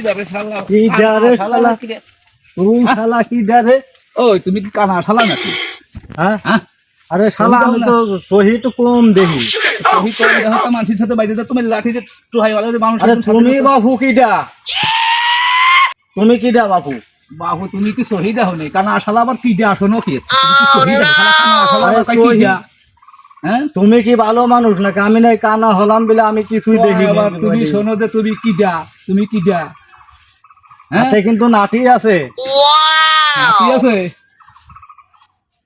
ডারে শালা কি ডারে শালা তুই শালা কি ডারে ওই তুমি কি কানা শালা নাকি হ্যাঁ হ্যাঁ আরে শালা আমি তো সহি তো কম দেখি তুমি তো দেখো তো মানুষের সাথে বাইরে তুমি লাঠি যে টুহাই वाला যে মানুষ আরে তুমি বাপু কিডা তুমি কিডা বাপু বাবু তুমি কি সহি দাও নি কানা শালা আবার কি দা শোনো কি তুমি কি সহি দাও শালা কানা শালা আরে তাই কি দা হ্যাঁ তুমি কি ভালো মানুষ নাকি আমি নাই কানা হলাম বলে আমি কিছুই দেখি আবার তুমি শোনো যে তুমি কি দা হ্যাঁ হাতে কিন্তু নাটি আছে নাতি আছে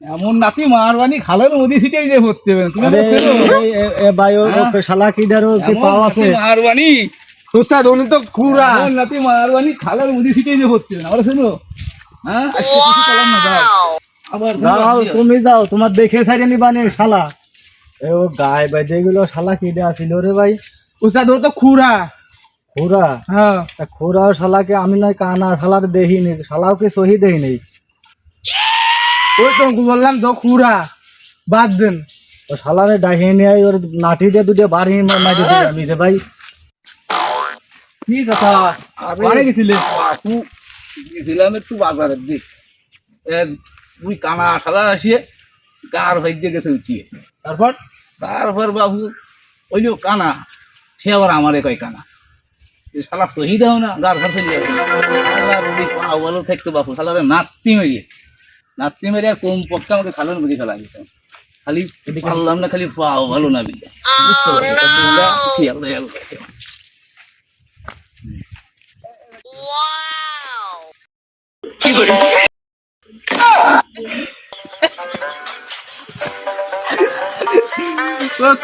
এমন নাতি মারবানি খালের মধ্যে ছিটাই যে হতে হবে তুমি আরে বলছো এ ভাই ও শালা কিডার কি পাও আছে মারবানি উস্তাদ উনি তো খুরা এমন নাতি মারবানি খালের মধ্যে ছিটাই যে হতে হবে আমরা শুনো হ্যাঁ আজকে কিছু করলাম না যাও আবার যাও তুমি যাও তোমার দেখে ছাড়ে নিবানি শালা এ ও গায়ে বাইদে গুলো শালা কিডা ছিল রে ভাই উস্তাদ ও তো খুরা খুরা হ্যাঁ তা খুরা শালাকে আমি নাই কানা শালার দেখিনি শালাও কি সহি দেখিনি ওই তো বললাম তো খুরা বাদ দেন ও শালারে ডাহিনি আই ওর নাটি দিয়ে দুটো বাড়ি মারি দিই আমি রে ভাই কি কথা বাড়ি গেছিলে বাপু গেছিলাম একটু বাজারের দিক তুই কানা শালা আসিয়ে গার ভাইতে গেছে উঠিয়ে তারপর বাবু ওই যে কানা সে আবার আমারে কয় কানা শালা সহি দাও না গার ঘর ফেলে ভালো থাকতো বাপু শালারে নাতি মেরে আর কম পক্ষে আমাকে খালের মধ্যে খেলা দিতাম খালি পারলাম না খালি পাও ভালো না বিদ্যা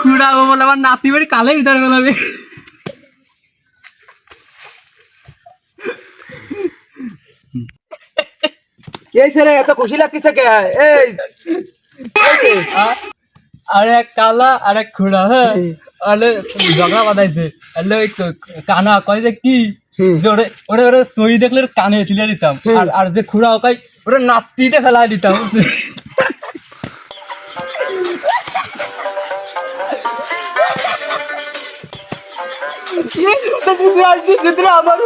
খুড়া ও বলে আমার নাতি বাড়ি কালে ভিতরে বেলাবে এত খুশি লাগতেছে কে এই আরে এক কালা আর এক খুড়া হ্যাঁ আরে ঝগড়া বাঁধাইছে আরে ওই কানা কয় যে কি যে ওরে ওরে ওরে চই দেখলে কানে তুলে দিতাম আর যে খুড়া ওকাই ওরে নাতিতে ফেলাই দিতাম আজ চিত্র আমার